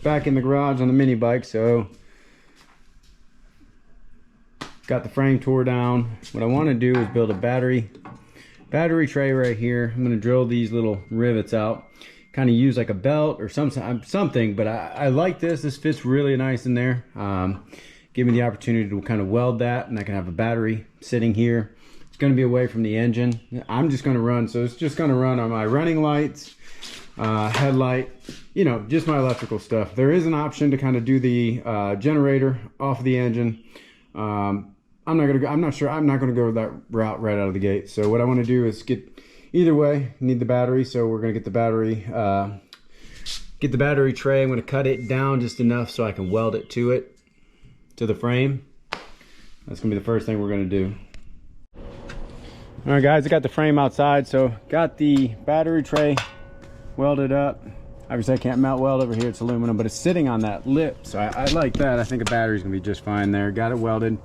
Back in the garage on the mini bike, so got the frame tore down. What I want to do is build a battery tray right here. I'm going to drill these little rivets out, kind of use like a belt or something, but I like this. This fits really nice in there. Give me the opportunity to kind of weld that, and I can have a battery sitting here. It's going to be away from the engine. I'm just going to run, so it's just going to run on my running lights, headlight, you know, just my electrical stuff. There is an option to kind of do the generator off of the engine. I'm not gonna go that route right out of the gate. So what I want to do is either way, need the battery. So we're gonna get the battery tray. I'm gonna cut it down just enough so I can weld it to the frame. That's gonna be the first thing we're gonna do. All right, guys, I got the frame outside, so got the battery tray welded up. Obviously I can't mount weld over here, it's aluminum, but it's sitting on that lip, so I like that. I think a battery's gonna be just fine there. Got it welded.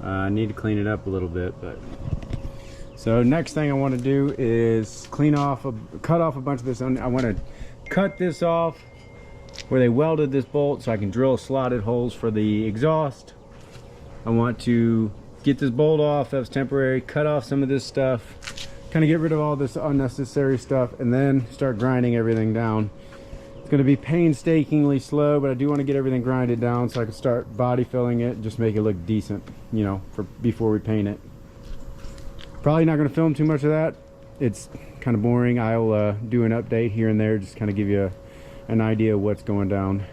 I need to clean it up a little bit, but so next thing I want to do is cut off a bunch of this. I want to cut this off where they welded this bolt so I can drill slotted holes for the exhaust. I want to get this bolt off that was temporary, cut off some of this stuff, kind of get rid of all this unnecessary stuff, and then start grinding everything down. It's going to be painstakingly slow, but I do want to get everything grinded down so I can start body filling it, just make it look decent, you know, before we paint it. Probably not going to film too much of that. It's kind of boring. I'll do an update here and there, just kind of give you an idea of what's going down.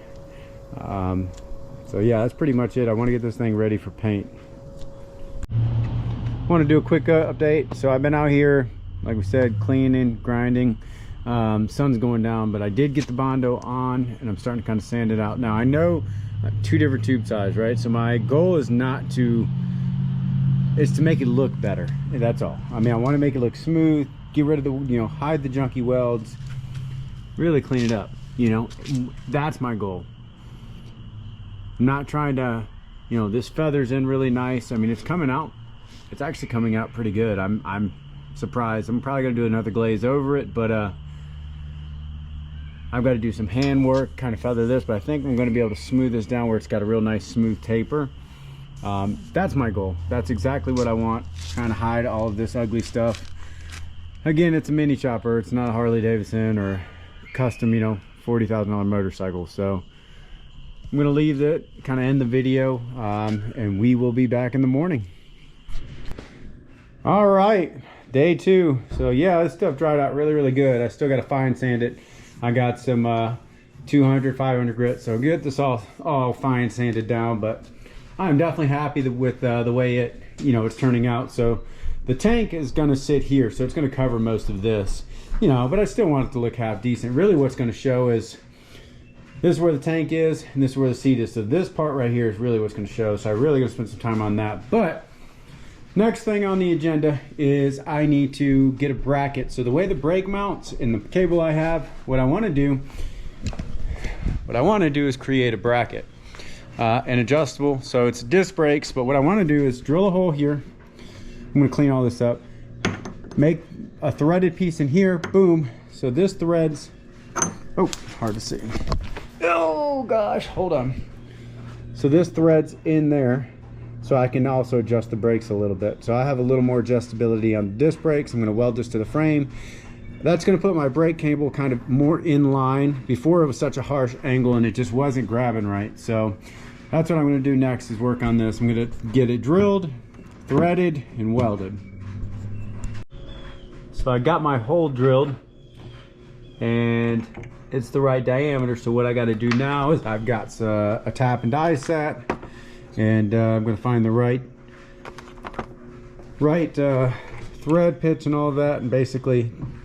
So yeah, that's pretty much it. I want to get this thing ready for paint. I want to do a quick update. So I've been out here, like we said, cleaning, grinding. Sun's going down, but I did get the Bondo on, and I'm starting to kind of sand it out. Now I know two different tube size, right? So my goal is to make it look better. That's all. I mean, I want to make it look smooth, get rid of the, you know, hide the junky welds, really clean it up. You know, that's my goal. I'm not trying to, you know, this feather's in really nice. I mean, it's coming out. It's actually coming out pretty good. I'm surprised. I'm probably gonna do another glaze over it, but I've got to do some hand work, kind of feather this, but I think I'm going to be able to smooth this down where it's got a real nice smooth taper. That's my goal. That's exactly what I want. Kind of hide all of this ugly stuff. Again, it's a mini chopper. It's not a Harley Davidson or custom, you know, $40,000 motorcycle. So I'm going to leave it, kind of end the video, and we will be back in the morning. All right, day 2. So yeah, this stuff dried out really good. I still got to fine sand it. I got some 200, 500 grit, so get this all fine sanded down. But I'm definitely happy with the way it's turning out. So the tank is going to sit here, so it's going to cover most of this, you know, but I still want it to look half decent. Really what's going to show is this is where the tank is, and this is where the seat is. So this part right here is really what's going to show. So I really going to spend some time on that. But next thing on the agenda is I need to get a bracket. So the way the brake mounts in the cable I have, what I want to do is create a bracket, an adjustable. So it's disc brakes, but what I want to do is drill a hole here. I'm going to clean all this up, make a threaded piece in here, boom. So this threads, oh, hard to see. Oh gosh, hold on. So this threads in there, so I can also adjust the brakes a little bit. So I have a little more adjustability on the disc brakes. I'm going to weld this to the frame. That's going to put my brake cable kind of more in line. Before it was such a harsh angle and it just wasn't grabbing right. So that's what I'm going to do next, is work on this. I'm going to get it drilled, threaded, and welded. So I got my hole drilled and it's the right diameter. So what I got to do now is I've got a tap and die set. And I'm going to find the right thread pitch and all of that, and basically I'm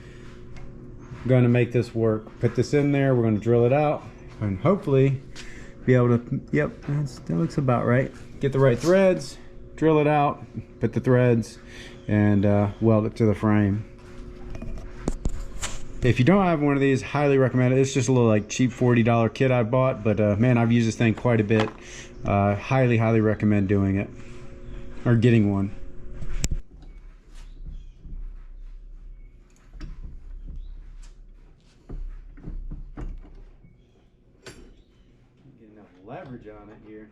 going to make this work. Put this in there, we're going to drill it out, and hopefully be able to, yep, that looks about right. Get the right threads, drill it out, put the threads, and weld it to the frame. If you don't have one of these, highly recommend it. It's just a little like cheap $40 kit I bought, but man, I've used this thing quite a bit. Highly recommend doing it, or getting one. leverage on it here.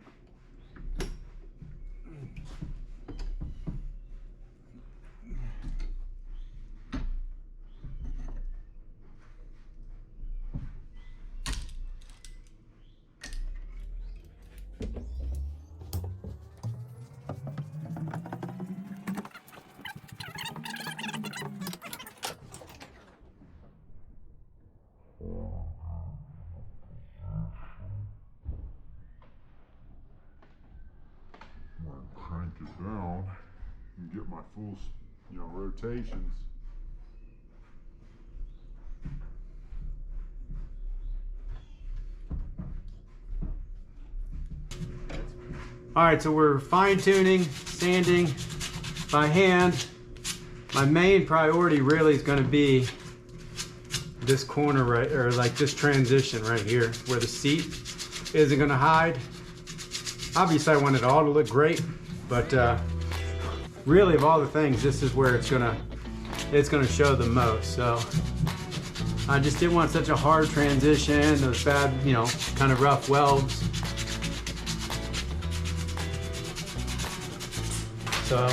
Crank it down and get my full, rotations. All right, so we're fine tuning, sanding by hand. My main priority really is going to be this corner right, or like this transition right here where the seat isn't going to hide. Obviously I want it all to look great, but really of all the things, this is where it's gonna show the most. So I just didn't want such a hard transition, those bad, kind of rough welds. So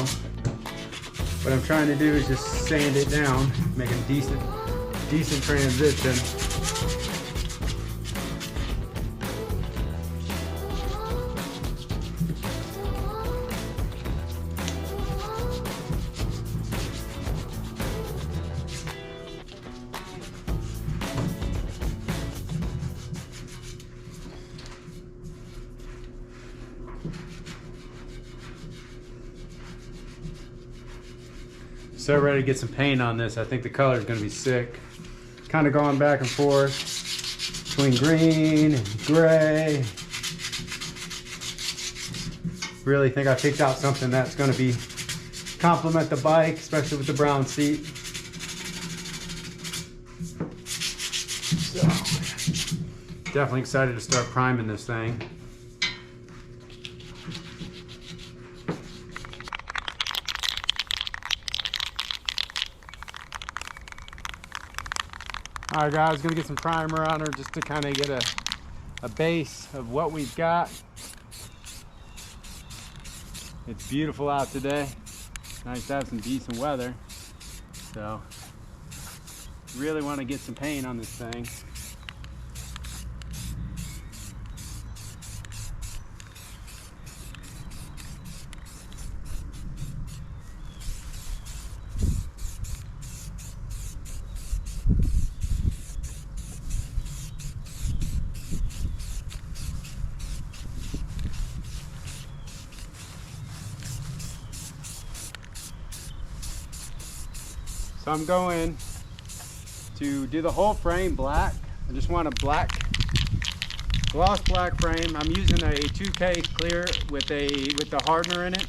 what I'm trying to do is just sand it down, make a decent transition. So ready to get some paint on this. I think the color is going to be sick. Kind of going back and forth between green and gray. Really think I picked out something that's going to be complement the bike, especially with the brown seat. So definitely excited to start priming this thing. All right, guys, gonna get some primer on her just to kind of get a base of what we've got. It's beautiful out today. Nice to have some decent weather. So, really want to get some paint on this thing. So I'm going to do the whole frame black. I just want a gloss black frame. I'm using a 2K clear with the hardener in it.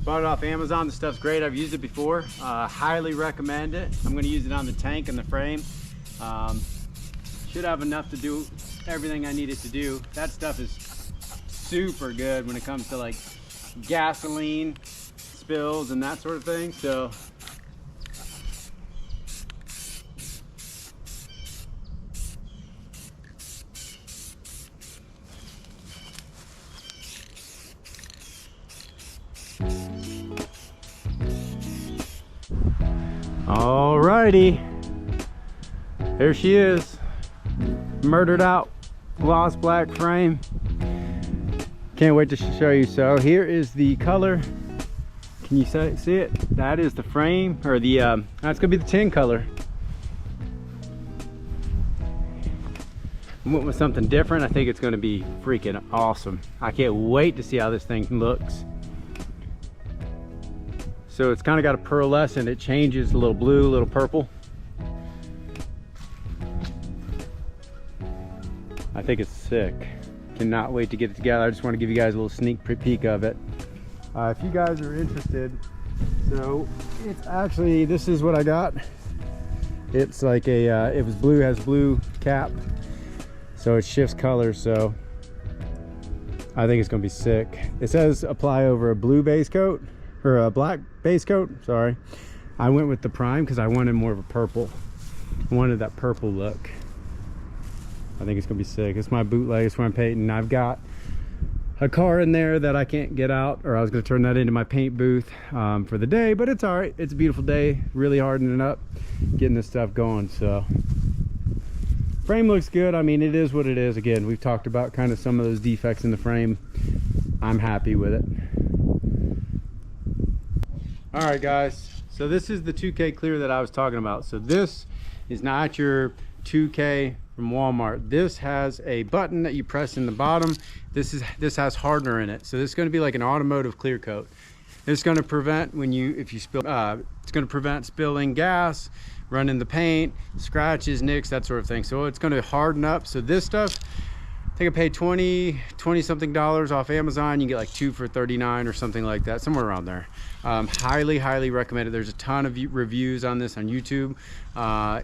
Bought it off Amazon. The stuff's great. I've used it before. Highly recommend it. I'm going to use it on the tank and the frame. Should have enough to do everything I need it to do. That stuff is super good when it comes to like gasoline spills and that sort of thing. So alrighty, there she is, murdered out gloss black frame. Can't wait to show you. So here is the color. Can you see it? That is the frame, or the that's gonna be the tin color. I went with something different. I think it's gonna be freaking awesome. I can't wait to see how this thing looks. So it's kind of got a pearlescent. It changes a little blue, a little purple. I think it's sick. Cannot wait to get it together. I just want to give you guys a little sneak peek of it. If you guys are interested, so it's actually, this is what I got. It's like a it was blue, has blue cap, so it shifts colors. So I think it's gonna be sick. It says apply over a blue base coat, or a black base coat, sorry. I went with the prime because I wanted more of a purple. I wanted that purple look. I think it's gonna be sick. It's my bootleg, it's where I'm painting. I've got a car in there that I can't get out, or I was gonna turn that into my paint booth for the day, but it's all right. It's a beautiful day, really hardening up, getting this stuff going. So frame looks good. I mean, it is what it is. Again, we've talked about kind of some of those defects in the frame. I'm happy with it. All right, guys, so this is the 2K clear that I was talking about. So this is not your 2K from Walmart. This has a button that you press in the bottom. This has hardener in it, so this is going to be like an automotive clear coat. It's going to prevent if you spill, it's going to prevent spilling gas, running the paint, scratches, nicks, that sort of thing. So it's going to harden up. So this stuff, I think I paid 20 something dollars off Amazon. You can get like 2 for $39 or something like that, somewhere around there. Highly recommend it. There's a ton of reviews on this on YouTube.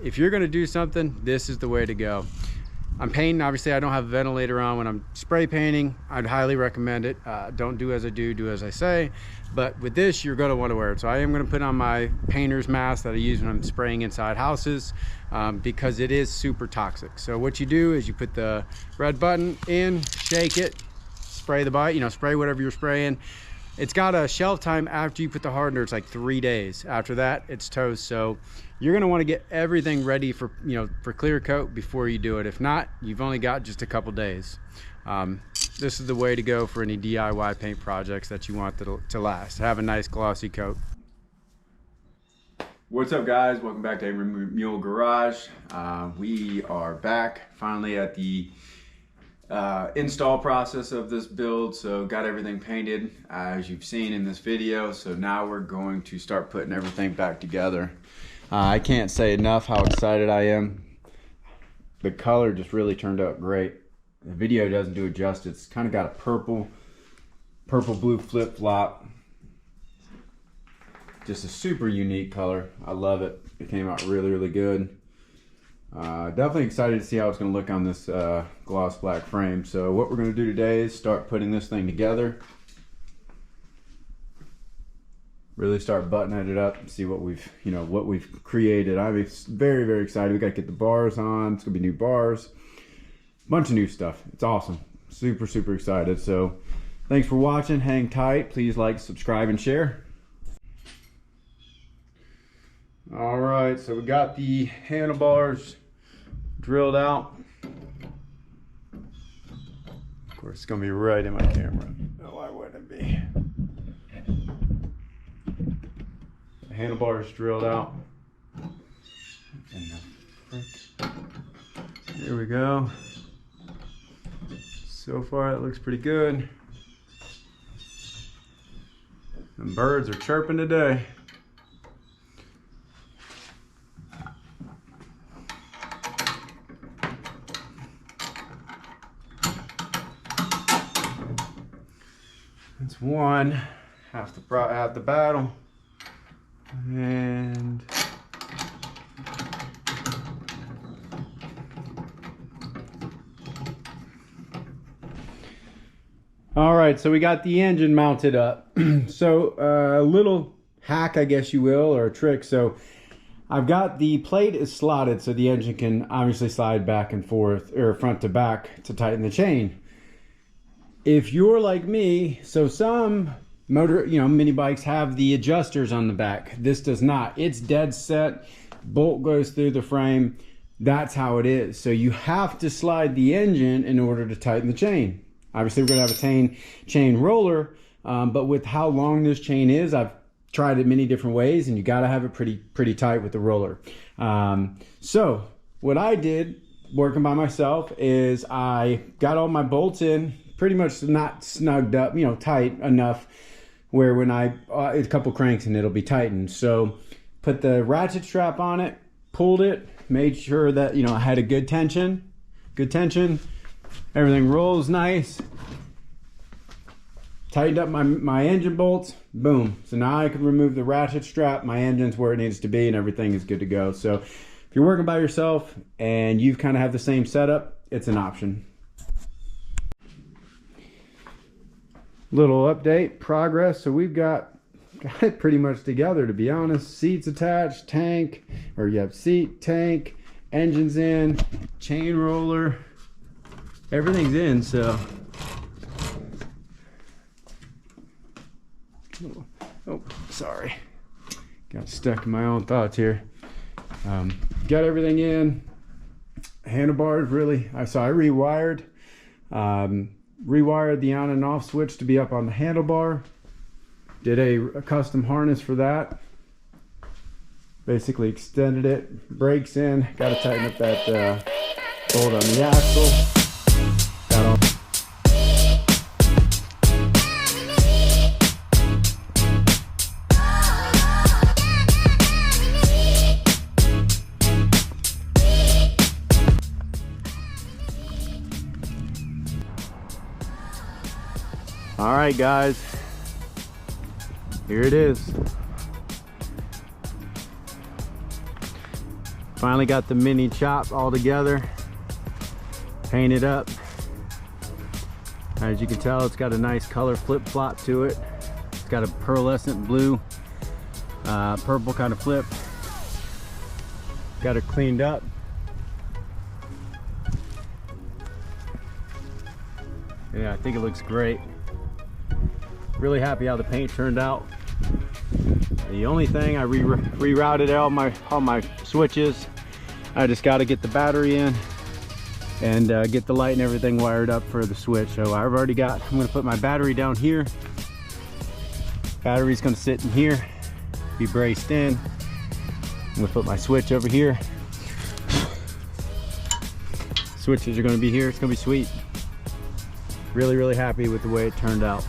If you're going to do something, this is the way to go. I'm painting, obviously I don't have a ventilator on when I'm spray painting. I'd highly recommend it. Don't do as I do as I say. But with this, you're going to want to wear it. So I am going to put on my painter's mask that I use when I'm spraying inside houses, because it is super toxic. So what you do is you put the red button in, shake it, spray the bite, spray whatever you're spraying. It's got a shelf time after you put the hardener. It's like 3 days. After that, it's toast. So you're going to want to get everything ready for clear coat before you do it. If not, you've only got just a couple days. This is the way to go for any DIY paint projects that you want to last. Have a nice glossy coat. What's up, guys? Welcome back to Mule Garage. We are back finally at the install process of this build. So got everything painted as you've seen in this video. So now we're going to start putting everything back together. I can't say enough how excited I am. The color just really turned out great. The video doesn't do it justice. It's kind of got a purple blue flip-flop. Just a super unique color. I love it. It came out really good. Definitely excited to see how it's going to look on this gloss black frame. So what we're going to do today is start putting this thing together. Really start buttoning it up and see what we've created. I'm very excited. We got to get the bars on. It's going to be new bars. Bunch of new stuff. It's awesome. Super excited. So thanks for watching. Hang tight. Please like, subscribe, and share. All right, so we got the handlebars drilled out. Of course, it's gonna be right in my camera. No, why wouldn't it be? The handlebars drilled out. Here we go. So far, it looks pretty good. The birds are chirping today. That's one, half the battle, and all right, so we got the engine mounted up. So a little hack, I guess you will, or a trick. So I've got the plate is slotted so the engine can obviously slide back and forth, or front to back, to tighten the chain. If you're like me, so some mini bikes have the adjusters on the back. This does not. It's dead set. Bolt goes through the frame. That's how it is. So you have to slide the engine in order to tighten the chain. Obviously, we're going to have a chain roller, but with how long this chain is, I've tried it many different ways, and you got to have it pretty tight with the roller. So what I did, working by myself, is I got all my bolts in, pretty much not snugged up, tight enough where when a couple cranks and it'll be tightened. So put the ratchet strap on it, pulled it, made sure that, I had a good tension, everything rolls nice. Tightened up my engine bolts, boom. So now I can remove the ratchet strap, my engine's where it needs to be, and everything is good to go. So if you're working by yourself and you kind of have the same setup, it's an option. Little update, progress. So we've got it pretty much together, to be honest. Seats attached, tank, or you have seat, tank, engines in, chain roller. everything's in, so. Oh, sorry. Got stuck in my own thoughts here. Got everything in. Handlebars really, so I rewired. Rewired the on and off switch to be up on the handlebar. Did a custom harness for that. Basically extended it. Brakes in. Got to tighten up that bolt on the axle. Got all. All right, guys, here it is. Finally got the mini chop all together, painted up. As you can tell, it's got a nice color flip-flop to it. It's got a pearlescent blue, purple kind of flip. Got it cleaned up. Yeah, I think it looks great. Really happy how the paint turned out. The only thing, I rerouted all my switches. I just got to get the battery in and get the light and everything wired up for the switch. So I've already got, I'm going to put my battery down here. Battery's going to sit in here, be braced in. I'm going to put my switch over here. Switches are going to be here. It's going to be sweet. Really happy with the way it turned out.